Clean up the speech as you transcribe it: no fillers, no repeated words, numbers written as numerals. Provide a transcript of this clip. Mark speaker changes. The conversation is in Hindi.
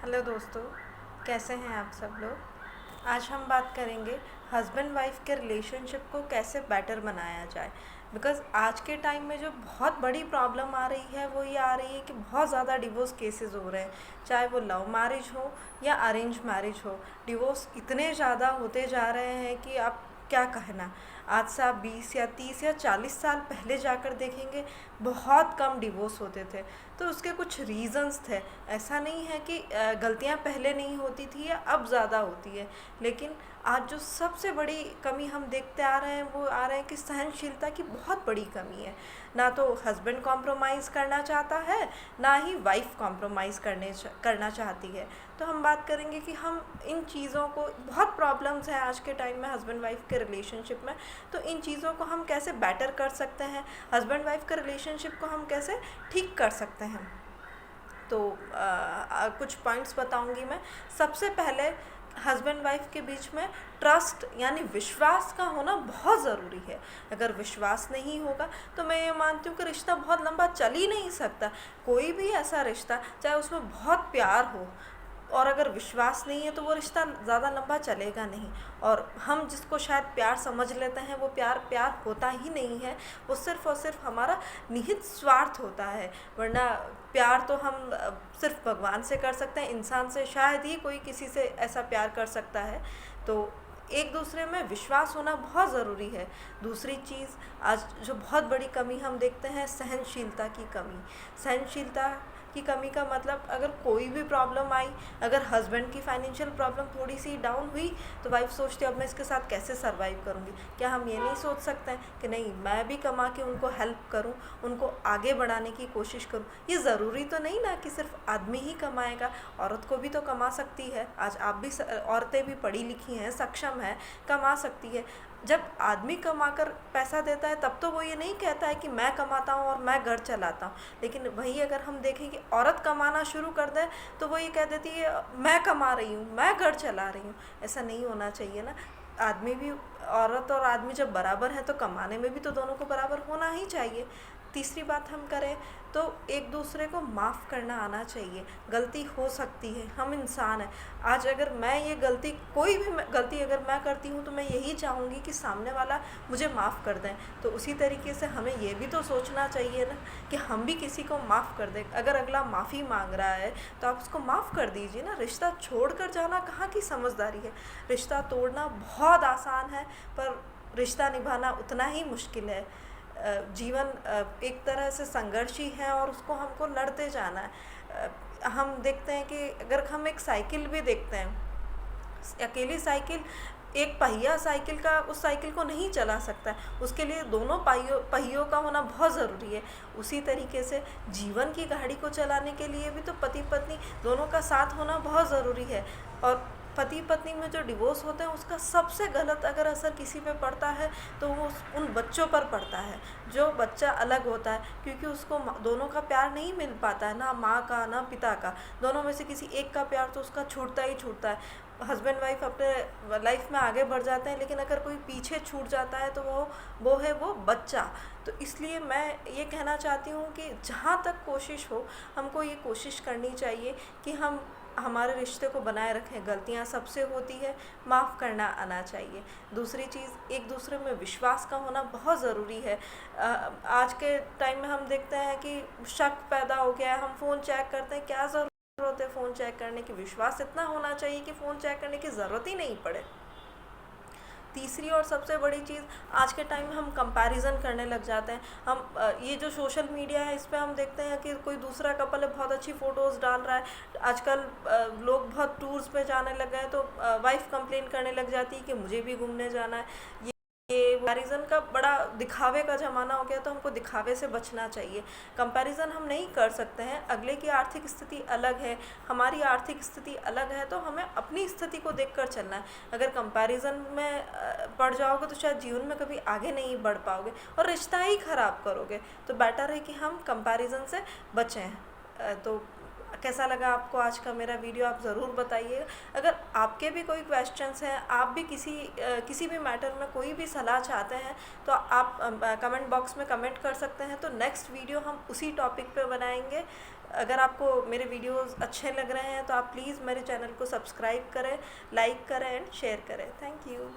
Speaker 1: हेलो दोस्तों, कैसे हैं आप सब लोग। आज हम बात करेंगे हस्बैंड वाइफ के रिलेशनशिप को कैसे बेटर बनाया जाए। बिकॉज़ आज के टाइम में जो बहुत बड़ी प्रॉब्लम आ रही है वो ये आ रही है कि बहुत ज़्यादा डिवोर्स केसेस हो रहे हैं, चाहे वो लव मैरिज हो या अरेंज मैरिज हो। डिवोर्स इतने ज़्यादा होते जा रहे हैं कि आप क्या कहना। आज से आप 20 या 30 या 40 साल पहले जाकर देखेंगे, बहुत कम डिवोर्स होते थे। तो उसके कुछ रीज़न्स थे। ऐसा नहीं है कि गलतियां पहले नहीं होती थी या अब ज़्यादा होती है, लेकिन आज जो सबसे बड़ी कमी हम देखते आ रहे हैं वो आ रहे हैं कि सहनशीलता की बहुत बड़ी कमी है। ना तो हस्बैंड कॉम्प्रोमाइज़ करना चाहता है, ना ही वाइफ कॉम्प्रोमाइज़ करना चाहती है। तो हम बात करेंगे कि हम इन चीज़ों को, बहुत प्रॉब्लम्स हैं आज के टाइम में हस्बैंड वाइफ के रिलेशनशिप में, तो इन चीज़ों को हम कैसे बेटर कर सकते हैं, हस्बैंड वाइफ के रिलेशनशिप को हम कैसे ठीक कर सकते हैं। तो कुछ पॉइंट्स बताऊंगी मैं। सबसे पहले, हस्बैंड वाइफ के बीच में ट्रस्ट यानी विश्वास का होना बहुत ज़रूरी है। अगर विश्वास नहीं होगा तो मैं ये मानती हूँ कि रिश्ता बहुत लंबा चल ही नहीं सकता। कोई भी ऐसा रिश्ता, चाहे उसमें बहुत प्यार हो, और अगर विश्वास नहीं है तो वो रिश्ता ज़्यादा लंबा चलेगा नहीं। और हम जिसको शायद प्यार समझ लेते हैं वो प्यार प्यार होता ही नहीं है, वो सिर्फ़ और सिर्फ हमारा निहित स्वार्थ होता है। वरना प्यार तो हम सिर्फ भगवान से कर सकते हैं, इंसान से शायद ही कोई किसी से ऐसा प्यार कर सकता है। तो एक दूसरे में विश्वास होना बहुत ज़रूरी है। दूसरी चीज़, आज जो बहुत बड़ी कमी हम देखते हैं, सहनशीलता की कमी। सहनशीलता की कमी का मतलब, अगर कोई भी प्रॉब्लम आई, अगर हस्बैंड की फाइनेंशियल प्रॉब्लम थोड़ी सी डाउन हुई तो वाइफ सोचती है अब मैं इसके साथ कैसे सरवाइव करूँगी। क्या हम ये नहीं सोच सकते हैं कि नहीं, मैं भी कमा के उनको हेल्प करूँ, उनको आगे बढ़ाने की कोशिश करूँ। ये ज़रूरी तो नहीं ना कि सिर्फ आदमी ही कमाएगा, औरत को भी तो कमा सकती है। आज आप भी औरतें भी पढ़ी लिखी हैं, सक्षम हैं, कमा सकती है। जब आदमी कमाकर पैसा देता है तब तो वो ये नहीं कहता है कि मैं कमाता हूँ और मैं घर चलाता हूँ। लेकिन वही अगर हम देखें कि औरत कमाना शुरू कर दे तो वो ये कह देती है मैं कमा रही हूँ, मैं घर चला रही हूँ। ऐसा नहीं होना चाहिए ना। आदमी भी, औरत और आदमी जब बराबर हैं तो कमाने में भी तो दोनों को बराबर होना ही चाहिए। तीसरी बात हम करें तो एक दूसरे को माफ़ करना आना चाहिए। गलती हो सकती है, हम इंसान हैं। आज अगर मैं ये गलती, कोई भी गलती अगर मैं करती हूँ तो मैं यही चाहूँगी कि सामने वाला मुझे माफ़ कर दें। तो उसी तरीके से हमें ये भी तो सोचना चाहिए ना कि हम भी किसी को माफ़ कर दें। अगर अगला माफ़ी मांग रहा है तो आप उसको माफ़ कर दीजिए ना। रिश्ता छोड़ कर जाना कहाँ की समझदारी है। रिश्ता तोड़ना बहुत आसान है, पर रिश्ता निभाना उतना ही मुश्किल है। जीवन एक तरह से संघर्ष ही है और उसको हमको लड़ते जाना है। हम देखते हैं कि अगर हम एक साइकिल भी देखते हैं, अकेली साइकिल, एक पहिया साइकिल का उस साइकिल को नहीं चला सकता है, उसके लिए दोनों पहियों का होना बहुत ज़रूरी है। उसी तरीके से जीवन की गाड़ी को चलाने के लिए भी तो पति पत्नी दोनों का साथ होना बहुत ज़रूरी है। और पति पत्नी में जो डिवोर्स होते हैं उसका सबसे गलत अगर असर किसी पे पड़ता है तो वो उन बच्चों पर पड़ता है। जो बच्चा अलग होता है, क्योंकि उसको दोनों का प्यार नहीं मिल पाता है, ना माँ का ना पिता का, दोनों में से किसी एक का प्यार तो उसका छूटता ही छूटता है। हस्बैंड वाइफ अपने लाइफ में आगे बढ़ जाते हैं, लेकिन अगर कोई पीछे छूट जाता है तो वो है वो बच्चा। तो इसलिए मैं ये कहना चाहती हूँ कि जहाँ तक कोशिश हो, हमको ये कोशिश करनी चाहिए कि हम हमारे रिश्ते को बनाए रखें। गलतियाँ सबसे होती है, माफ़ करना आना चाहिए। दूसरी चीज़, एक दूसरे में विश्वास का होना बहुत ज़रूरी है। आज के टाइम में हम देखते हैं कि शक पैदा हो गया है, हम फ़ोन चेक करते हैं, क्या ज़रूरत है फ़ोन चेक करने की। विश्वास इतना होना चाहिए कि फ़ोन चेक करने की ज़रूरत ही नहीं पड़े। तीसरी और सबसे बड़ी चीज़, आज के टाइम में हम कंपैरिजन करने लग जाते हैं। हम ये जो सोशल मीडिया है इस पे हम देखते हैं कि कोई दूसरा कपल है, बहुत अच्छी फ़ोटोज़ डाल रहा है। आजकल लोग बहुत टूर्स पे जाने लग गए हैं, तो वाइफ कंप्लेन करने लग जाती है कि मुझे भी घूमने जाना है। ये कंपैरिजन का बड़ा दिखावे का ज़माना हो गया, तो हमको दिखावे से बचना चाहिए। कंपैरिजन हम नहीं कर सकते हैं। अगले की आर्थिक स्थिति अलग है, हमारी आर्थिक स्थिति अलग है, तो हमें अपनी स्थिति को देखकर चलना है। अगर कंपैरिजन में पड़ जाओगे तो शायद जीवन में कभी आगे नहीं बढ़ पाओगे और रिश्ता ही ख़राब करोगे। तो बेटर है कि हम कंपैरिजन से बचें। तो कैसा लगा आपको आज का मेरा वीडियो, आप ज़रूर बताइएगा। अगर आपके भी कोई क्वेश्चंस हैं, आप भी किसी भी मैटर में कोई भी सलाह चाहते हैं, तो आप कमेंट बॉक्स में कमेंट कर सकते हैं। तो नेक्स्ट वीडियो हम उसी टॉपिक पे बनाएंगे। अगर आपको मेरे वीडियोस अच्छे लग रहे हैं तो आप प्लीज़ मेरे चैनल को सब्सक्राइब करें, लाइक करें एंड शेयर करें। Thank you.